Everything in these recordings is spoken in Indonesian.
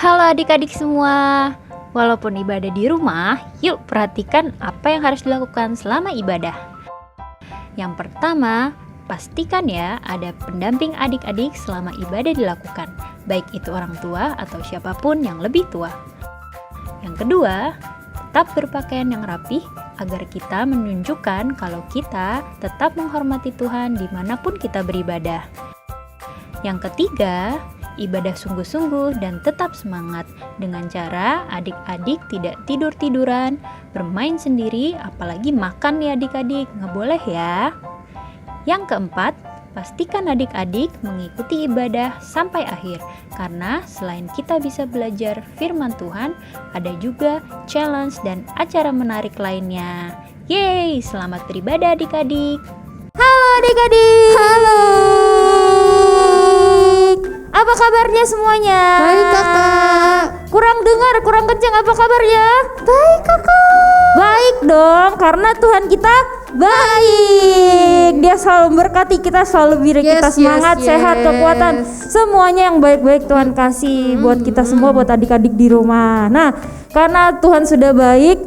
Halo adik-adik semua. Walaupun ibadah di rumah, yuk perhatikan apa yang harus dilakukan selama ibadah. Yang pertama, pastikan ya ada pendamping adik-adik selama ibadah dilakukan, baik itu orang tua atau siapapun yang lebih tua. Yang kedua, tetap berpakaian yang rapih agar kita menunjukkan kalau kita tetap menghormati Tuhan dimanapun kita beribadah. Yang ketiga, ibadah sungguh-sungguh dan tetap semangat dengan cara adik-adik tidak tidur-tiduran, bermain sendiri, apalagi makan ya adik-adik, nggak boleh ya. Yang keempat, pastikan adik-adik mengikuti ibadah sampai akhir, karena selain kita bisa belajar firman Tuhan, ada juga challenge dan acara menarik lainnya. Yeay, selamat beribadah adik-adik. Halo adik-adik. Halo. Apa kabarnya semuanya? Baik kakak. Kurang dengar, kurang kencang, apa kabarnya? Baik kakak. Baik dong, karena Tuhan kita baik. Dia selalu memberkati kita, selalu beri kita semangat, sehat, kekuatan. Semuanya yang baik-baik Tuhan kasih buat kita semua, buat adik-adik di rumah. Nah, karena Tuhan sudah baik,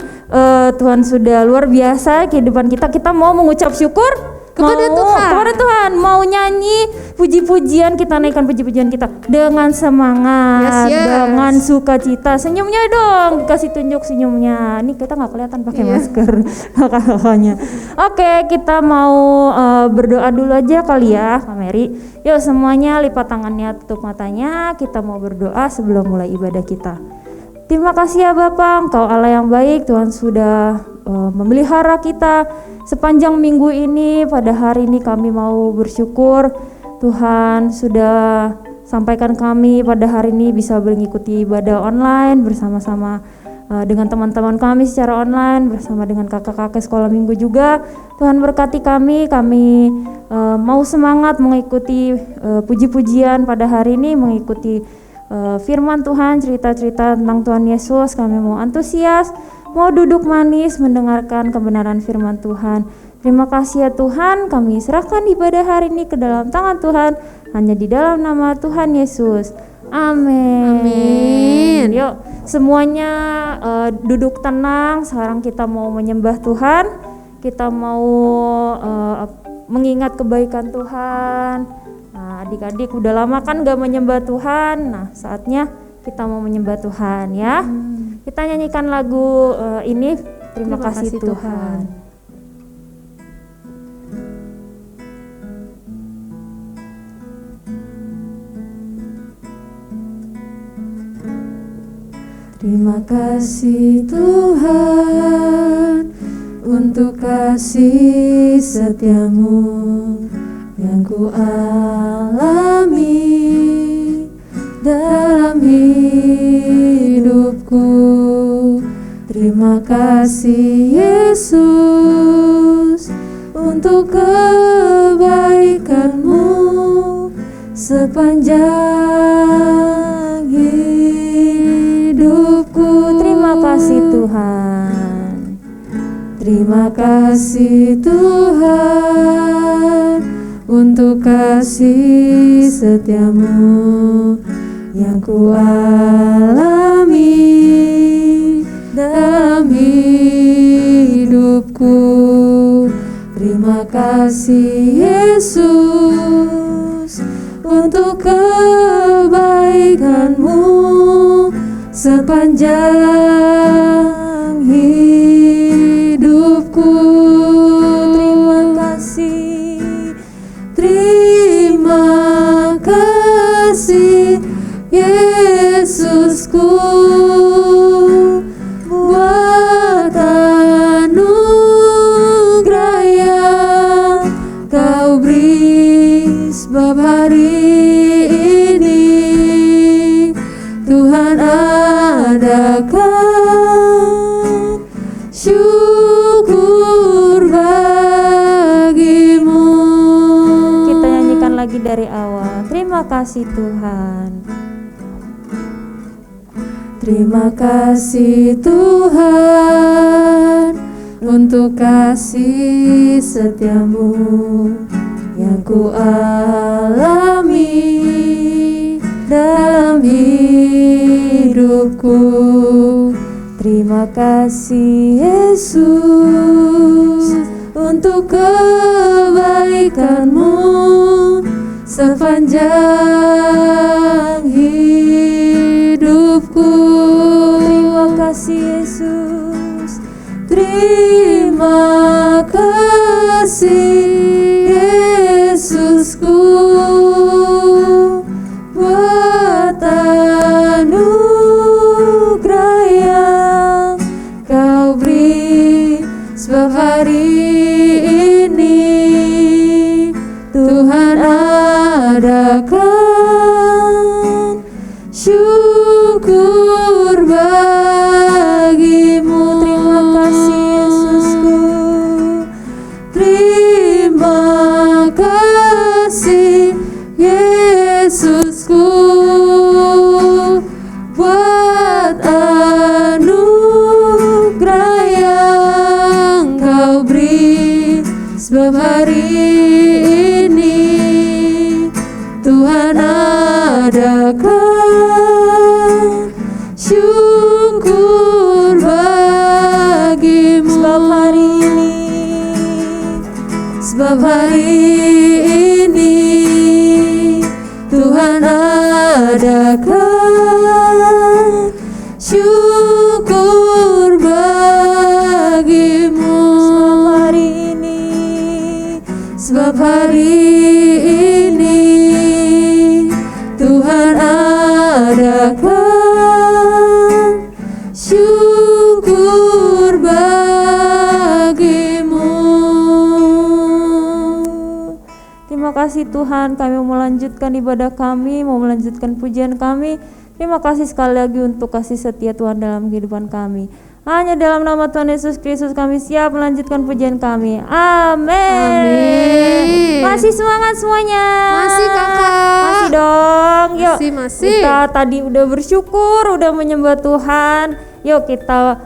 Tuhan sudah luar biasa kehidupan kita. Kita mau mengucap syukur kepada Tuhan, mau nyanyi puji-pujian, kita naikkan puji-pujian kita dengan semangat, dengan sukacita. Senyumnya dong, kasih tunjuk senyumnya. Ini kita nggak kelihatan pakai masker kakaknya. Oke, kita mau berdoa dulu aja kali ya, Kak Mary. Yuk semuanya lipat tangannya, tutup matanya. Kita mau berdoa sebelum mulai ibadah kita. Terima kasih ya Bapak, Engkau Allah yang baik. Tuhan sudah memelihara kita sepanjang minggu ini. Pada hari ini kami mau bersyukur Tuhan sudah sampaikan kami pada hari ini bisa mengikuti ibadah online bersama-sama dengan teman-teman kami secara online, bersama dengan kakak-kakak sekolah minggu juga. Tuhan berkati kami mau semangat mengikuti puji-pujian pada hari ini, mengikuti firman Tuhan, cerita-cerita tentang Tuhan Yesus. Kami mau antusias, mau duduk manis mendengarkan kebenaran firman Tuhan. Terima kasih ya Tuhan, kami serahkan ibadah hari ini ke dalam tangan Tuhan, hanya di dalam nama Tuhan Yesus. Amin. Amin. Yuk semuanya duduk tenang. Sekarang kita mau menyembah Tuhan, kita mau mengingat kebaikan Tuhan. Nah, adik-adik udah lama kan gak menyembah Tuhan. Nah, saatnya kita mau menyembah Tuhan ya. Kita nyanyikan lagu ini, Terima kasih Tuhan. Terima kasih Tuhan untuk kasih setiamu yang ku alami dalam hidupku. Terima kasih Yesus untuk kebaikanmu sepanjang hidupku. Terima kasih Tuhan. Terima kasih Tuhan untuk kasih setiamu yang ku alami dalam hidupku. Terima kasih Yesus untuk kebaikanmu sepanjang hidupku. Terima kasih Yesusku buat anugerah yang kau beri sebab hari ini Tuhan adakan syukur bagimu. Kita nyanyikan lagi dari awal. Terima kasih Tuhan. Terima kasih Tuhan untuk kasih setiamu yang ku alami dalam hidup hidupku. Terima kasih Yesus untuk kebaikan-Mu sepanjang hidupku. Terima kasih Yesus. Terima kasih Yesusku buat anugerah yang Kau beri, sebab hari ini Tuhan adakan syukur bagi-Mu. Terima kasih Yesusku. Terima kasih Yesusku buat anugerah yang Kau beri, sebab hari ini Tuhan adakan syukur bagi-Mu. Sebab hari ini Tuhan adakan syukur bagi-Mu. Sebab hari ini Tuhan adakan syukur bagi-Mu. Terima kasih Tuhan, kami mau melanjutkan ibadah kami, mau melanjutkan pujian kami. Terima kasih sekali lagi untuk kasih setia Tuhan dalam kehidupan kami. Hanya dalam nama Tuhan Yesus Kristus kami siap melanjutkan pujian kami. Amin. Amin. Masih semangat semuanya. Masih kakak. Masih dong. Yuk. Masih. Kita tadi udah bersyukur, udah menyembah Tuhan. Yuk kita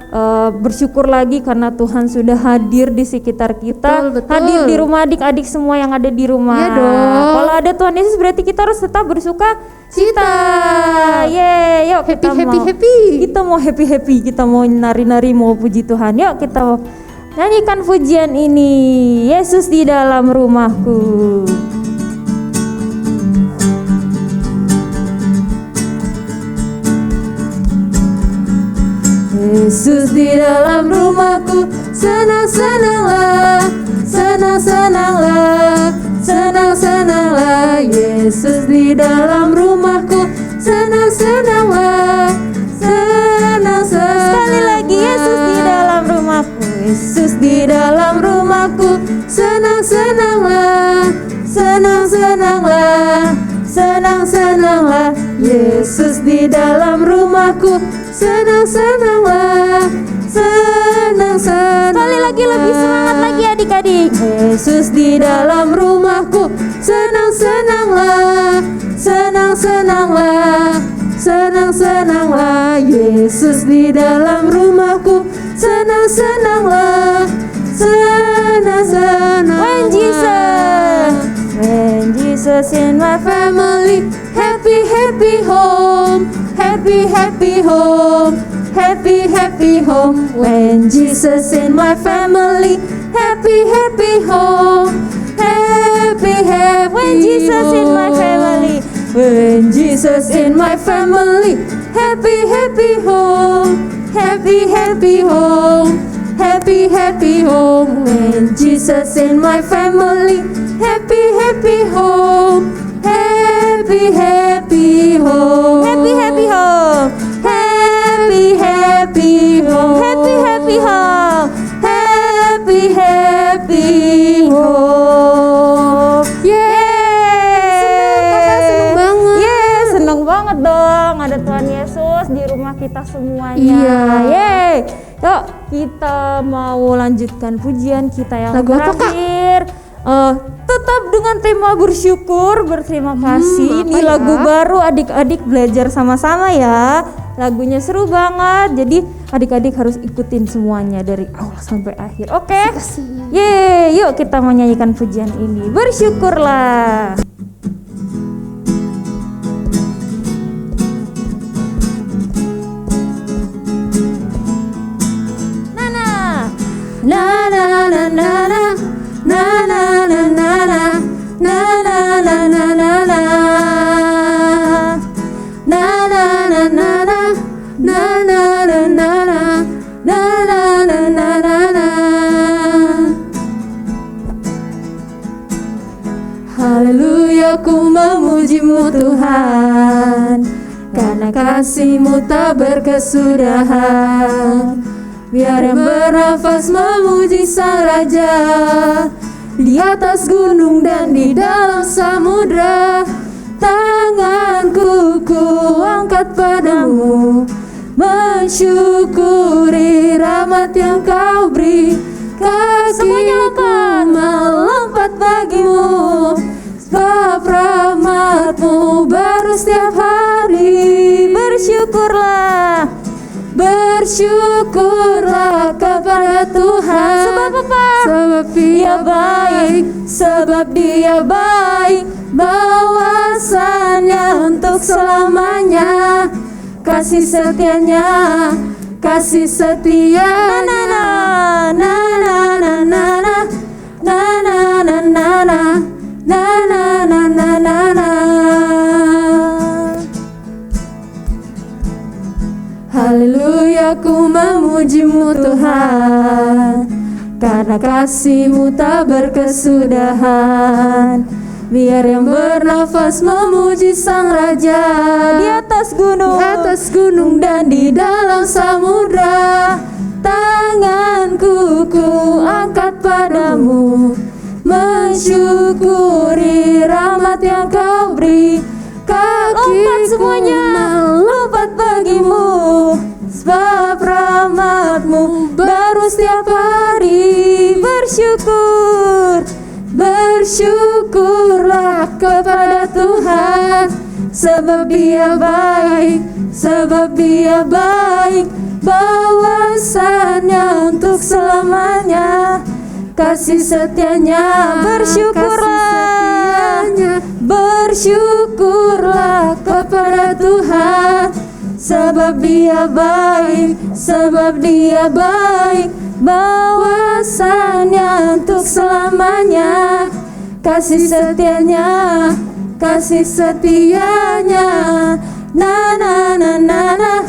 bersyukur lagi karena Tuhan sudah hadir di sekitar kita. Betul, betul. Hadir di rumah adik-adik semua yang ada di rumah. Iya dong. Kalau ada Tuhan Yesus berarti kita harus tetap bersuka cita. Yeay, yuk kita kita mau happy, kita mau nari-nari, mau puji Tuhan. Yuk kita nyanyikan pujian ini. Yesus di dalam rumahku. Yesus di dalam rumahku, senang-senanglah, senang-senanglah, senang-senanglah. Yesus di dalam rumahku, senang-senanglah, senang-senanglah. Sekali lagi, Yesus di dalam rumahku. Yesus di dalam rumahku, senang-senanglah, senang-senanglah, senang-senanglah. Yesus di dalam rumahku, senang-senanglah, senang-senanglah. Sekali lagi, lebih semangat lagi adik-adik. Yesus di dalam rumahku, senang-senanglah, senang-senanglah, senang-senanglah. Yesus di dalam rumahku, senang-senanglah, senang-senanglah. When Jesus in my Family, happy, happy home, happy, happy home, happy, happy home. When Jesus in my family, happy, happy home, happy, happy. When Jesus in my family. When Jesus in my family, happy, happy home, happy, happy home, happy, happy home. When Jesus in my family, happy, happy home, happy, happy home, Happy, happy home. happy, happy home, Happy, happy home. happy, happy home. Seneng banget. Seneng banget dong ada Tuhan Yesus di rumah kita semuanya. Iya. Yeay. Yuk kita mau lanjutkan pujian kita yang Lagu apa, Kak? terakhir. Tetap dengan tema bersyukur, berterima kasih. Ini apa ya? lagu baru, adik-adik belajar sama-sama ya. Lagunya seru banget, jadi adik-adik harus ikutin semuanya dari awal sampai akhir. Oke? Yeay, yuk kita menyanyikan pujian ini. Bersyukurlah. Haleluya, ku memuji-Mu Tuhan, karena kasih-Mu tak berkesudahan. Biar yang bernafas memuji Sang Raja, di atas gunung dan di dalam samudra. Tanganku ku angkat padamu, mensyukuri rahmat yang Kau beri. Kakiku melompat bagimu, sebab rahmat-Mu baru setiap hari. Bersyukurlah. Bersyukurlah kepada Tuhan. Sebab apa? Sebab Dia baik, sebab Dia baik, bawasannya untuk selamanya. Kasih setianya, kasih setia. Na na na na na na na na na na na na na na na na na. Haleluya, ku memuji-Mu Tuhan, karena kasih-Mu tak berkesudahan. Biar yang bernafas memuji Sang Raja, Di atas gunung dan di dalam samudra. Tanganku ku angkat padamu, mensyukuri rahmat yang Kau beri. Kakiku melompat bagimu, sebab rahmat-Mu baru setiap hari. Bersyukurlah kepada Tuhan, sebab Dia baik, sebab Dia baik, bawasannya untuk selamanya. Kasih setianya, bersyukurlah kepada Tuhan, sebab Dia baik, sebab Dia baik, bawasannya untuk selamanya. Kasih setianya, kasih setianya. Na na na na na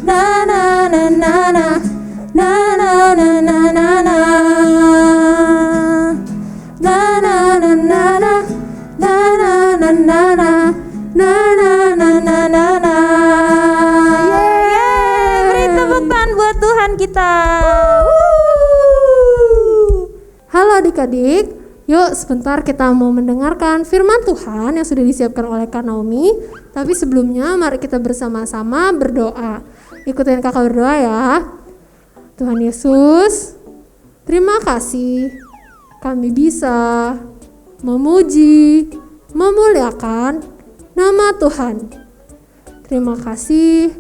na na na na na na na na na na na. Beri tepuk tangan buat Tuhan kita. Halo adik-adik, yuk sebentar kita mau mendengarkan firman Tuhan yang sudah disiapkan oleh Kak Naomi. Tapi sebelumnya mari kita bersama-sama berdoa. Ikutin kakak berdoa ya. Tuhan Yesus, terima kasih kami bisa memuji, memuliakan nama Tuhan. Terima kasih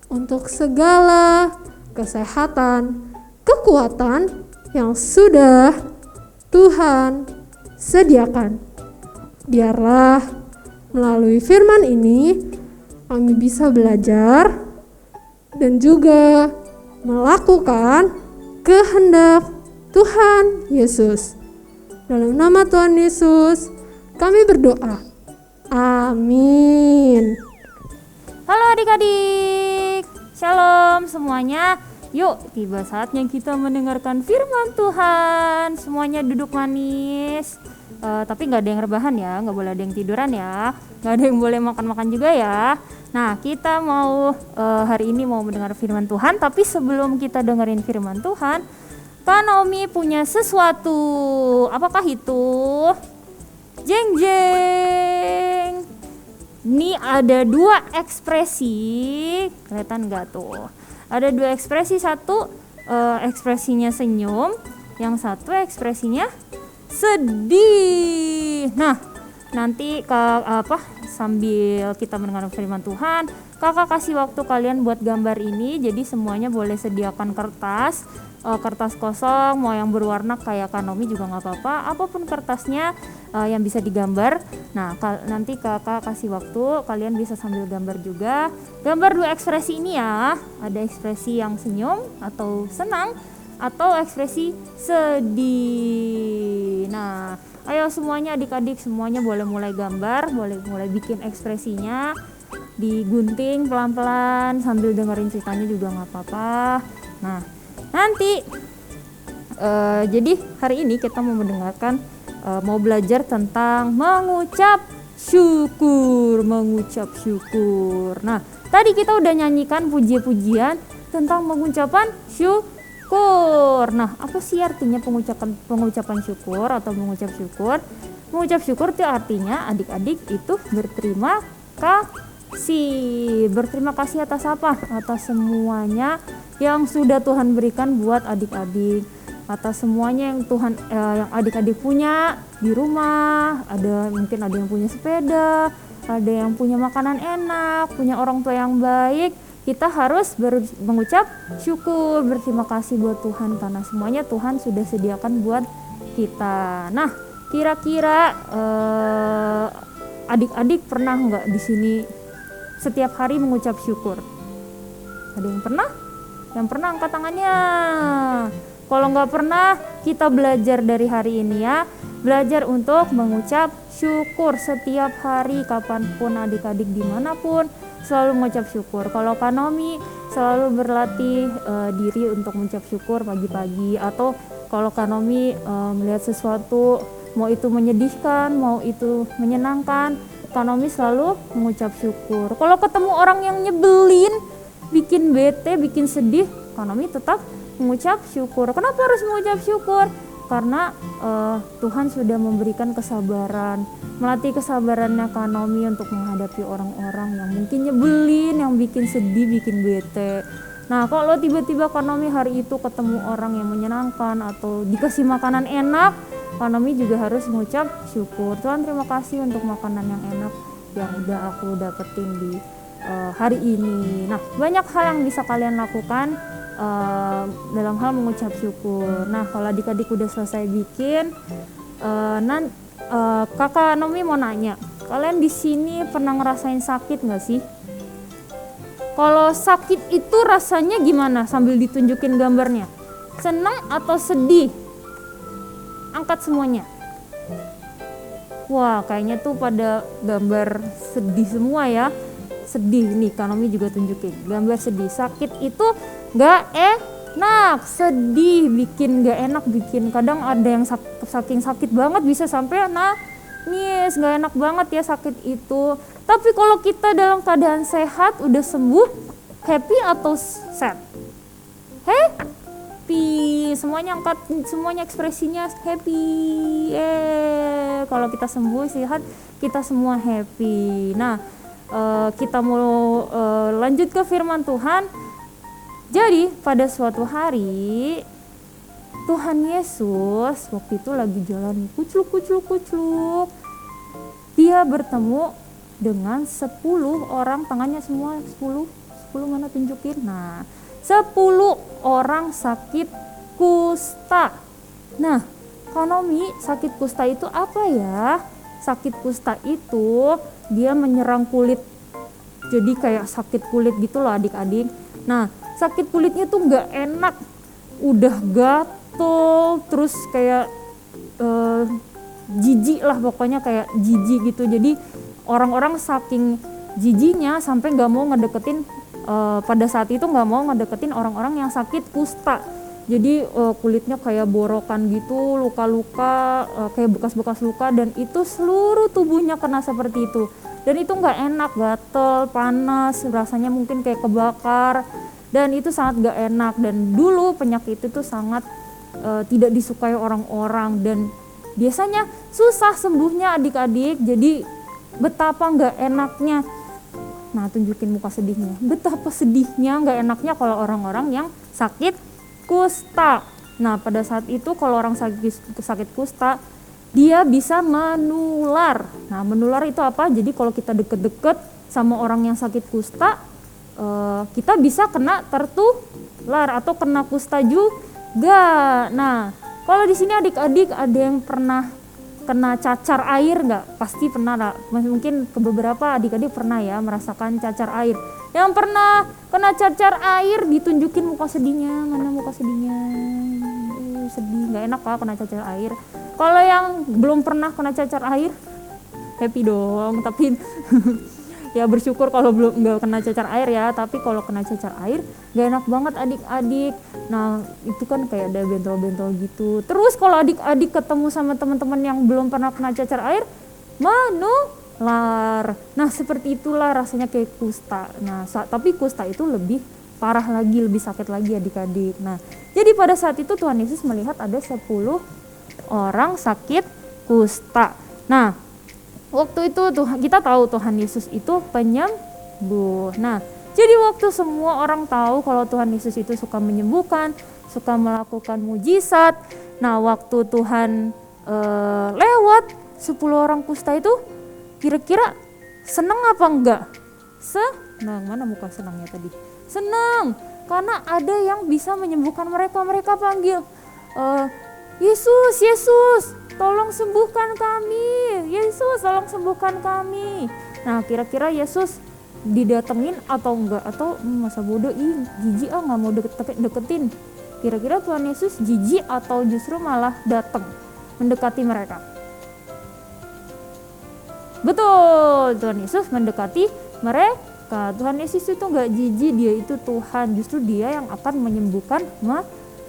untuk segala kesehatan, kekuatan yang sudah Tuhan sediakan. Biarlah melalui firman ini kami bisa belajar dan juga melakukan kehendak Tuhan Yesus. Dalam nama Tuhan Yesus kami berdoa. Amin. Halo adik-adik, shalom semuanya. Yuk, tiba saatnya kita mendengarkan firman Tuhan. Semuanya duduk manis. Tapi nggak ada yang rebahan ya, nggak boleh ada yang tiduran ya, nggak ada yang boleh makan-makan juga ya. Nah, kita mau hari ini mau mendengar firman Tuhan. Tapi sebelum kita dengerin firman Tuhan, Kak Naomi punya sesuatu. Apakah itu? Jeng jeng. Ini ada dua ekspresi, kelihatan nggak tuh? Ada dua ekspresi, satu ekspresinya senyum, yang satu ekspresinya sedih. Nah, nanti sambil kita mendengar firman Tuhan, kakak kasih waktu kalian buat gambar ini. Jadi semuanya boleh sediakan kertas kosong, mau yang berwarna kayak Kanomi juga nggak apa-apa, apapun kertasnya yang bisa digambar. Nah, nanti kakak kasih waktu, kalian bisa sambil gambar juga. Gambar dua ekspresi ini ya, ada ekspresi yang senyum atau senang, atau ekspresi sedih. Nah, ayo semuanya adik-adik, semuanya boleh mulai gambar, boleh mulai bikin ekspresinya. digunting pelan-pelan sambil dengerin ceritanya juga nggak apa-apa. Nah, nanti jadi hari ini kita mau mendengarkan, mau belajar tentang mengucap syukur. Nah, tadi kita udah nyanyikan puji-pujian tentang pengucapan syukur. Nah, apa sih artinya pengucapan syukur atau mengucap syukur? Mengucap syukur itu artinya adik-adik itu berterima kasih. Berterima kasih atas apa? Atas semuanya yang sudah Tuhan berikan buat adik-adik, atas semuanya yang Tuhan yang adik-adik punya di rumah. Mungkin ada yang punya sepeda, ada yang punya makanan enak, punya orang tua yang baik. Kita harus mengucap syukur, berterima kasih buat Tuhan karena semuanya Tuhan sudah sediakan buat kita. Nah, kira-kira adik-adik pernah nggak di sini setiap hari mengucap syukur? Ada yang pernah? Yang pernah angkat tangannya. Kalau nggak pernah, kita belajar dari hari ini ya. Belajar untuk mengucap syukur setiap hari, kapanpun adik-adik dimanapun, selalu mengucap syukur. Kalau Kanomi selalu berlatih diri untuk mengucap syukur pagi-pagi, atau kalau Kanomi melihat sesuatu, mau itu menyedihkan, mau itu menyenangkan, Kanomi selalu mengucap syukur. Kalau ketemu orang yang nyebelin, bikin bete, bikin sedih, Kanomi tetap mengucap syukur. Kenapa harus mengucap syukur? Karena Tuhan sudah memberikan kesabaran, melatih kesabarannya Kanomi untuk menghadapi orang-orang yang mungkin nyebelin, yang bikin sedih, bikin bete. Nah, kalau tiba-tiba Kanomi hari itu ketemu orang yang menyenangkan atau dikasih makanan enak, Kanomi juga harus mengucap syukur. Tuhan, terima kasih untuk makanan yang enak yang udah aku dapetin di hari ini. Nah, banyak hal yang bisa kalian lakukan dalam hal mengucap syukur. Nah, kalau adik-adik udah selesai bikin, kakak Nomi mau nanya, kalian di sini pernah ngerasain sakit nggak sih? Kalau sakit itu rasanya gimana? Sambil ditunjukin gambarnya, senang atau sedih? Angkat semuanya. Wah, kayaknya tuh pada gambar sedih semua ya. Sedih nih, Kanomi juga tunjukin gambar sedih. Sakit itu gak enak, sedih bikin gak enak, bikin kadang ada yang saking sakit banget bisa sampai nangis, gak enak banget ya sakit itu. Tapi kalau kita dalam keadaan sehat, udah sembuh, happy atau sad? Happy. Semuanya angkat, semuanya ekspresinya happy. Kalau kita sembuh, sehat, kita semua happy. Nah, kita mau lanjut ke firman Tuhan. Jadi pada suatu hari Tuhan Yesus waktu itu lagi jalan kucluk. Dia bertemu dengan 10 orang, tangannya semua 10 mana tunjukin. Nah, 10 orang sakit kusta. Nah, Kanomi, sakit kusta itu apa ya? Sakit kusta itu dia menyerang kulit. Jadi kayak sakit kulit gitu loh adik-adik. Nah, sakit kulitnya tuh gak enak, udah gatel, terus kayak jijik lah, pokoknya kayak jijik gitu. Jadi orang-orang saking jijiknya sampai gak mau ngedeketin, pada saat itu gak mau ngedeketin orang-orang yang sakit kusta. Jadi kulitnya kayak borokan gitu, luka-luka, kayak bekas-bekas luka, dan itu seluruh tubuhnya kena seperti itu. Dan itu gak enak, gatel, panas, rasanya mungkin kayak kebakar, dan itu sangat gak enak. Dan dulu penyakit itu sangat tidak disukai orang-orang, dan biasanya susah sembuhnya adik-adik. Jadi betapa gak enaknya, nah tunjukin muka sedihnya, betapa sedihnya gak enaknya kalau orang-orang yang sakit kusta. Nah, pada saat itu kalau orang sakit kusta, dia bisa menular. Nah, menular itu apa? Jadi kalau kita deket-deket sama orang yang sakit kusta, kita bisa kena tertular atau kena kusta juga. Nah, kalau di sini adik-adik ada yang pernah kena cacar air nggak? Pasti pernah lah. Mungkin ke beberapa adik-adik pernah ya merasakan cacar air. Yang pernah kena cacar air ditunjukin muka sedihnya. Mana muka sedihnya? Sedih, nggak enak lah kena cacar air. Kalau yang belum pernah kena cacar air, happy dong. Tapi Ya bersyukur kalau belum nggak kena cacar air ya, tapi kalau kena cacar air gak enak banget adik-adik. Nah itu kan kayak ada bentol-bentol gitu. Terus kalau adik-adik ketemu sama teman-teman yang belum pernah kena cacar air, menular. Nah seperti itulah rasanya kayak kusta. Nah tapi kusta itu lebih parah lagi, lebih sakit lagi adik-adik. Nah jadi pada saat itu Tuhan Yesus melihat ada 10 orang sakit kusta. Nah waktu itu kita tahu Tuhan Yesus itu penyembuh. Nah, jadi waktu semua orang tahu kalau Tuhan Yesus itu suka menyembuhkan, suka melakukan mujizat. Nah, waktu Tuhan lewat 10 orang kusta itu kira-kira senang apa enggak? Senang. Mana muka senangnya tadi? Senang, karena ada yang bisa menyembuhkan mereka. Mereka panggil, Yesus, Yesus, tolong sembuhkan kami. Yesus, tolong sembuhkan kami. Nah, kira-kira Yesus didatengin atau enggak? Atau masa bodoh, jijik nggak mau deketin. Kira-kira Tuhan Yesus jijik atau justru malah datang mendekati mereka? Betul, Tuhan Yesus mendekati mereka. Tuhan Yesus itu nggak jijik, dia itu Tuhan. Justru dia yang akan menyembuhkan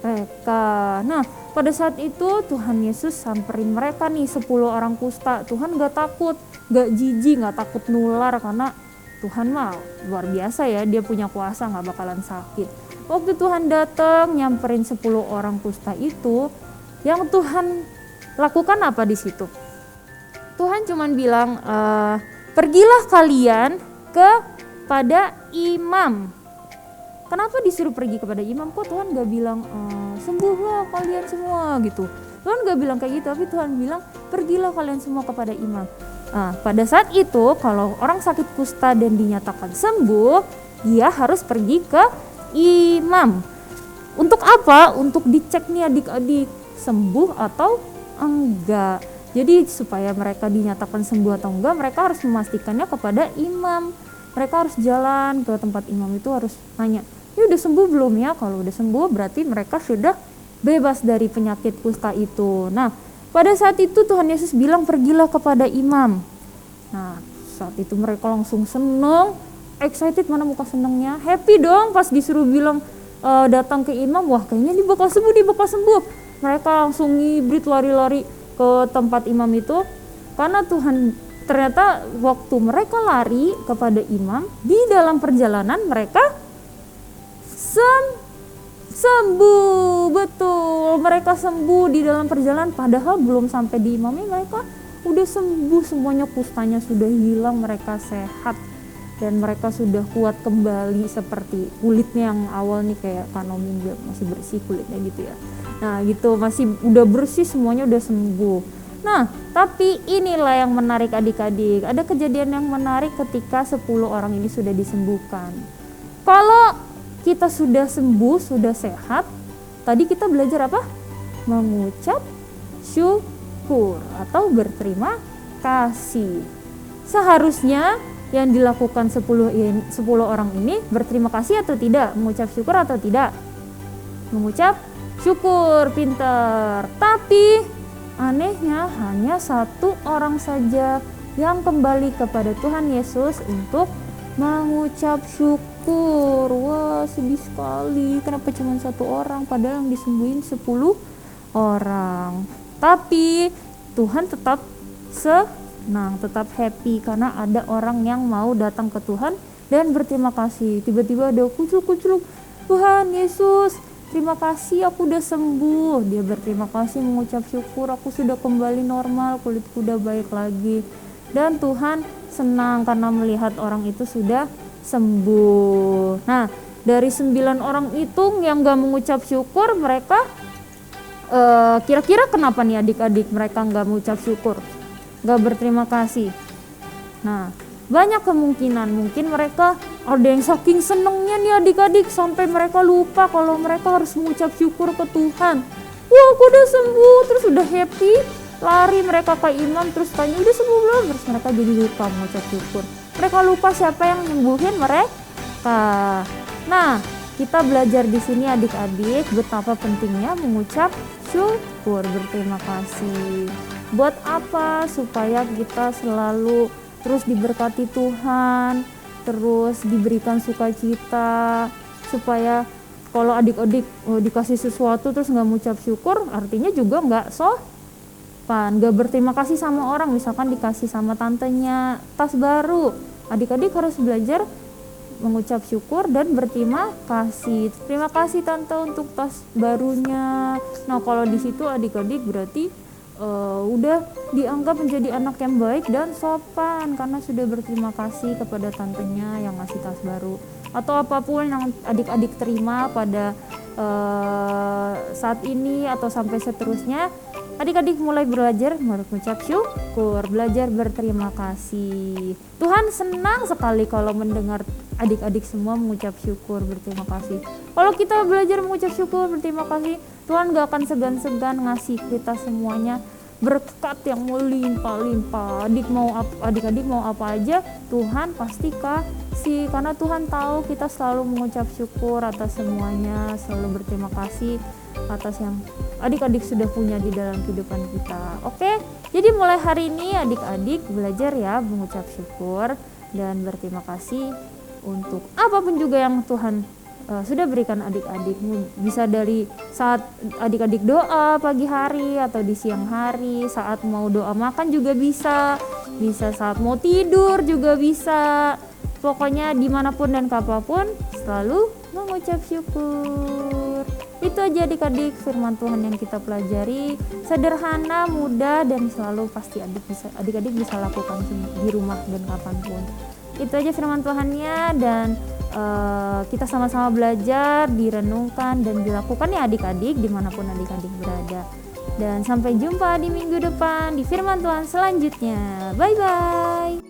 mereka. Nah, pada saat itu Tuhan Yesus samperin mereka nih 10 orang kusta. Tuhan gak takut, gak jijik, gak takut nular karena Tuhan mah luar biasa ya, dia punya kuasa gak bakalan sakit. Waktu Tuhan datang nyamperin 10 orang kusta itu, yang Tuhan lakukan apa di situ? Tuhan cuman bilang, pergilah kalian kepada imam. Kenapa disuruh pergi kepada imam? Kok Tuhan gak bilang sembuhlah kalian semua gitu? Tuhan gak bilang kayak gitu, tapi Tuhan bilang pergilah kalian semua kepada imam. Pada saat itu kalau orang sakit kusta dan dinyatakan sembuh, dia harus pergi ke imam. Untuk apa? Untuk dicek nih adik-adik, sembuh atau enggak. Jadi supaya mereka dinyatakan sembuh atau enggak, mereka harus memastikannya kepada imam. Mereka harus jalan ke tempat imam itu, harus nanya, ini udah sembuh belum ya? Kalau udah sembuh berarti mereka sudah bebas dari penyakit kusta itu. Nah, pada saat itu Tuhan Yesus bilang pergilah kepada imam. Nah, saat itu mereka langsung seneng, excited, mana muka senengnya, happy dong pas disuruh bilang datang ke imam. Wah kayaknya dia bakal sembuh. Mereka langsung ngibrit lari-lari ke tempat imam itu, karena ternyata waktu mereka lari kepada imam, di dalam perjalanan mereka sembuh. Betul, mereka sembuh di dalam perjalanan, padahal belum sampai di imamnya mereka udah sembuh semuanya, kustanya sudah hilang, mereka sehat dan mereka sudah kuat kembali seperti kulitnya yang awal nih kayak Kanomin, masih bersih kulitnya gitu ya. Nah gitu, masih udah bersih, semuanya udah sembuh. Nah, tapi inilah yang menarik adik-adik. Ada kejadian yang menarik ketika 10 orang ini sudah disembuhkan. Kalau kita sudah sembuh, sudah sehat, tadi kita belajar apa? Mengucap syukur atau berterima kasih. Seharusnya yang dilakukan 10 orang ini berterima kasih atau tidak? Mengucap syukur atau tidak? Mengucap syukur, pinter. Tapi anehnya hanya 1 orang saja yang kembali kepada Tuhan Yesus untuk mengucap syukur. Wah, sedih sekali. Kenapa cuma 1 orang padahal yang disembuhin 10 orang? Tapi Tuhan tetap senang, tetap happy karena ada orang yang mau datang ke Tuhan dan berterima kasih. Tiba-tiba ada kucluk-kucluk, Tuhan Yesus, terima kasih aku udah sembuh. Dia berterima kasih, mengucap syukur, aku sudah kembali normal, kulitku udah baik lagi. Dan Tuhan senang karena melihat orang itu sudah sembuh. Nah, dari 9 orang itu yang gak mengucap syukur, mereka kira-kira kenapa nih adik-adik mereka gak mengucap syukur, gak berterima kasih? Nah, banyak kemungkinan, mungkin mereka ada yang saking senengnya nih adik-adik sampai mereka lupa kalau mereka harus mengucap syukur ke Tuhan. Wah, aku udah sembuh, terus udah happy, lari mereka ke imam terus tanya udah sembuh belum, terus mereka jadi lupa mengucap syukur. Mereka lupa siapa yang nyembuhin mereka. Nah, kita belajar di sini adik-adik betapa pentingnya mengucap syukur, berterima kasih. Buat apa? Supaya kita selalu terus diberkati Tuhan, terus diberikan sukacita, supaya kalau adik-adik dikasih sesuatu terus nggak mengucap syukur, artinya juga nggak sopan, nggak berterima kasih sama orang. Misalkan dikasih sama tantenya tas baru, adik-adik harus belajar mengucap syukur dan berterima kasih. Terima kasih tante untuk tas barunya. Nah kalau di situ adik-adik berarti udah dianggap menjadi anak yang baik dan sopan karena sudah berterima kasih kepada tantenya yang ngasih tas baru. Atau apapun yang adik-adik terima pada saat ini atau sampai seterusnya, adik-adik mulai belajar mengucap syukur, belajar berterima kasih. Tuhan senang sekali kalau mendengar adik-adik semua mengucap syukur, berterima kasih. Kalau kita belajar mengucap syukur, berterima kasih, Tuhan gak akan segan-segan ngasih kita semuanya berkat yang melimpah-limpah. Adik-adik mau apa aja, Tuhan pasti kasih, karena Tuhan tahu kita selalu mengucap syukur atas semuanya, selalu berterima kasih atas yang adik-adik sudah punya di dalam kehidupan kita. Oke, jadi mulai hari ini adik-adik belajar ya mengucap syukur dan berterima kasih untuk apapun juga yang Tuhan sudah berikan adik-adik. Bisa dari saat adik-adik doa pagi hari atau di siang hari, saat mau doa makan juga bisa saat mau tidur juga bisa. Pokoknya dimanapun dan kapanpun selalu mengucap syukur. Itu aja adik-adik firman Tuhan yang kita pelajari, sederhana, mudah, dan selalu pasti adik-adik bisa lakukan di rumah dan kapanpun. Itu aja firman Tuhannya, dan kita sama-sama belajar, direnungkan dan dilakukan ya adik-adik dimanapun adik-adik berada. Dan sampai jumpa di minggu depan di firman Tuhan selanjutnya. Bye-bye.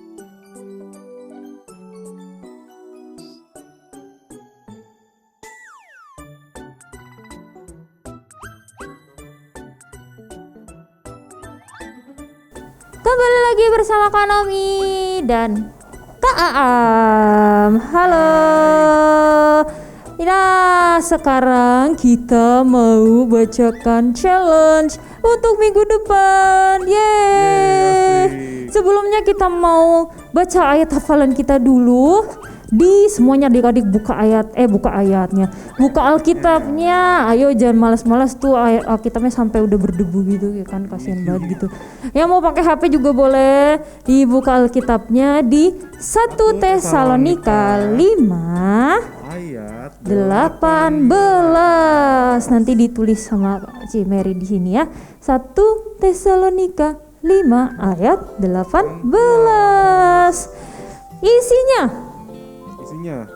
Kembali lagi bersama Kak Naomi dan Kak Aam. Halo. Nah, sekarang kita mau bacakan challenge untuk minggu depan. Yeay. Sebelumnya kita mau baca ayat hafalan kita dulu. Di semuanya adik-adik buka ayatnya, buka Alkitabnya. Ayo jangan malas-malas tuh, Alkitabnya sampai udah berdebu gitu ya kan, kasihan banget gitu. Yang mau pakai HP juga boleh, dibuka Alkitabnya di 1 Tesalonika 5 ayat 18. Nanti ditulis sama Ci Mary di sini ya. 1 Tesalonika 5 ayat 18. Isinya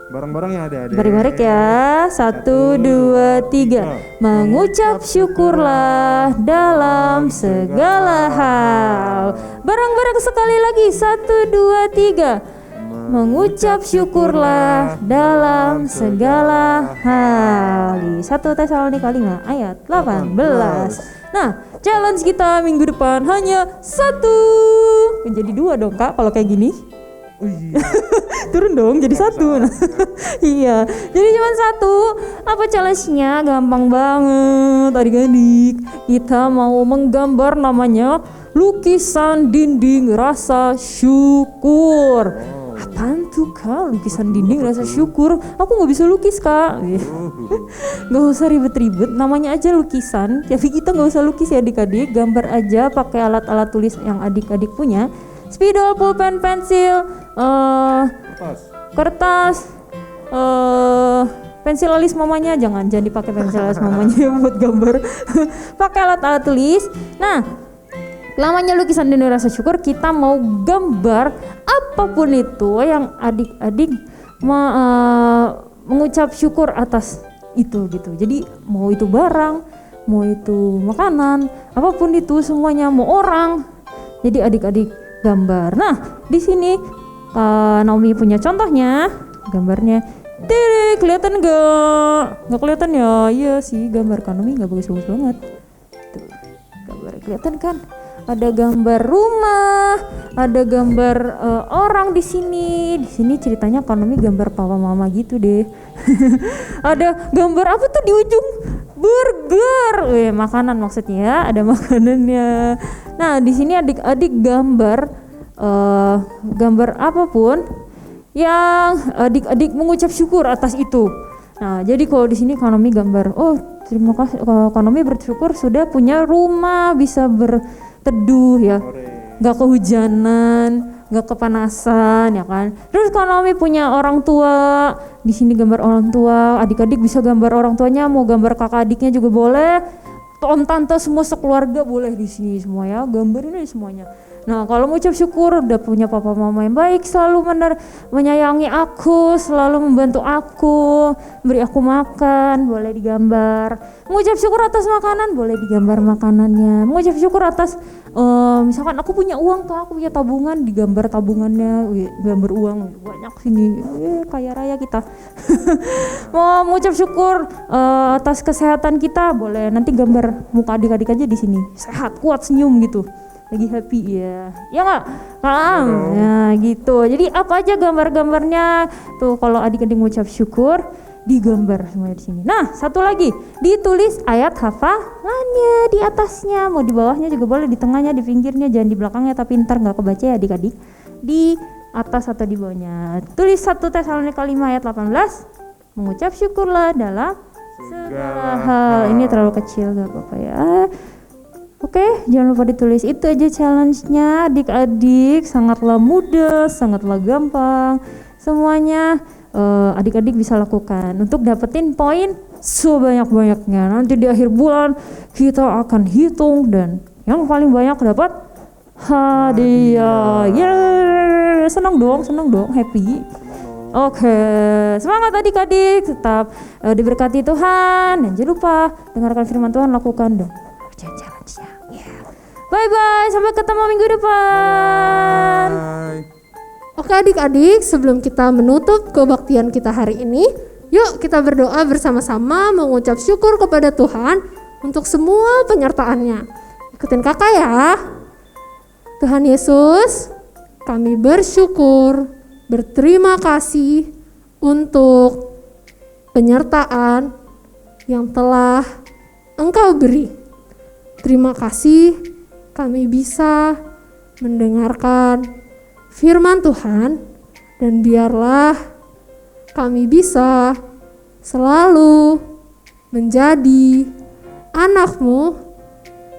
barang-barang yang ada. Bareng-bareng ya. 1, 2, 3. Mengucap syukurlah dalam segala hal. Bareng-bareng sekali lagi. 1, 2, 3. Mengucap syukurlah dalam segala hal. Di 1 Tesalonika 5 ayat 18. Nah, challenge kita minggu depan hanya 1. Jadi 2 dong Kak kalau kayak gini. Oh iya. Turun dong jadi 1. Nah, iya, jadi cuma 1. Apa challenge-nya? Gampang banget adik-adik. Kita mau menggambar namanya lukisan dinding rasa syukur. Apaan tuh Kak? Lukisan dinding rasa syukur? Aku gak bisa lukis Kak. Gak usah ribet-ribet, namanya aja lukisan. Tapi kita gak usah lukis ya adik-adik. Gambar aja pakai alat-alat tulis yang adik-adik punya. Spidol, pulpen, pensil, kertas, pensil alis mamanya, jangan dipakai pensil alis mamanya buat gambar. Pakai alat-alat tulis. Nah, lamanya lukisan dinding rasa syukur, kita mau gambar apapun itu yang adik-adik mengucap syukur atas itu gitu. Jadi mau itu barang, mau itu makanan, apapun itu semuanya, mau orang. Jadi adik-adik gambar. Nah, di sini Naomi punya contohnya, gambarnya. Dede, kelihatan nggak? Nggak kelihatan ya? Iya sih, gambar Naomi nggak bagus-bagus banget. Tuh, gambar kelihatan kan? Ada gambar rumah, ada gambar orang di sini. Di sini ceritanya Naomi gambar papa mama gitu deh. Ada gambar apa tuh di ujung? Burger, makanan maksudnya, ada makanannya. Nah, di sini adik-adik gambar gambar apapun yang adik-adik mengucap syukur atas itu. Nah, jadi kalau di sini Kanomi gambar, oh terima kasih, Kanomi bersyukur sudah punya rumah, bisa berteduh ya, nggak kehujanan, nggak kepanasan ya kan. Terus Kanomi punya orang tua, di sini gambar orang tua, adik-adik bisa gambar orang tuanya, mau gambar kakak adiknya juga boleh, om tante semua sekeluarga boleh di sini semua ya, gambarin aja semuanya. Nah, kalau mengucap syukur udah punya papa mama yang baik, selalu menyayangi aku, selalu membantu aku, beri aku makan, boleh digambar. Mengucap syukur atas makanan, boleh digambar makanannya. Mengucap syukur atas misalkan aku punya uang kak, aku punya tabungan, digambar tabungannya, gambar uang banyak sini, kaya raya kita. Mau mengucap syukur atas kesehatan kita, boleh nanti gambar muka adik-adik aja di sini, sehat, kuat, senyum gitu. Lagi happy ya nggak ya gitu. Jadi apa aja gambar-gambarnya tuh, kalau adik-adik mengucap syukur digambar semua di sini. Nah, satu lagi ditulis ayat hafalannya di atasnya, mau di bawahnya juga boleh, di tengahnya, di pinggirnya, jangan di belakangnya, tapi ntar nggak kebaca ya adik-adik. Di atas atau di bawahnya tulis 1 Tesalonika 5 ayat 18, mengucap syukurlah dalam segala hal. Ini terlalu kecil, gak apa-apa ya. Oke, jangan lupa ditulis. Itu aja challenge-nya adik-adik, sangatlah mudah, sangatlah gampang. Semuanya adik-adik bisa lakukan untuk dapetin poin sebanyak-banyaknya. Nanti di akhir bulan kita akan hitung dan yang paling banyak dapat hadiah. Yeah, senang dong, happy. Oke, semangat adik-adik, tetap diberkati Tuhan, dan jangan lupa dengarkan firman Tuhan, lakukan dong challenge-nya. Bye-bye, sampai ketemu minggu depan. Bye. Oke adik-adik, sebelum kita menutup kebaktian kita hari ini, yuk kita berdoa bersama-sama mengucap syukur kepada Tuhan untuk semua penyertaannya. Ikutin kakak ya. Tuhan Yesus, kami bersyukur, berterima kasih untuk penyertaan yang telah Engkau beri. Terima kasih kami bisa mendengarkan firman Tuhan, dan biarlah kami bisa selalu menjadi anak-Mu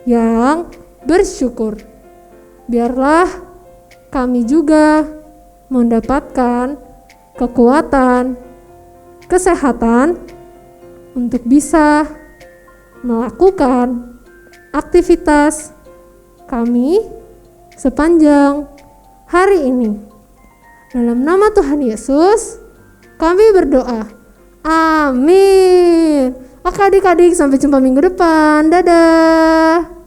yang bersyukur. Biarlah kami juga mendapatkan kekuatan, kesehatan untuk bisa melakukan aktivitas kami sepanjang hari ini. Dalam nama Tuhan Yesus kami berdoa. Amin. Oke adik-adik, sampai jumpa minggu depan. Dadah.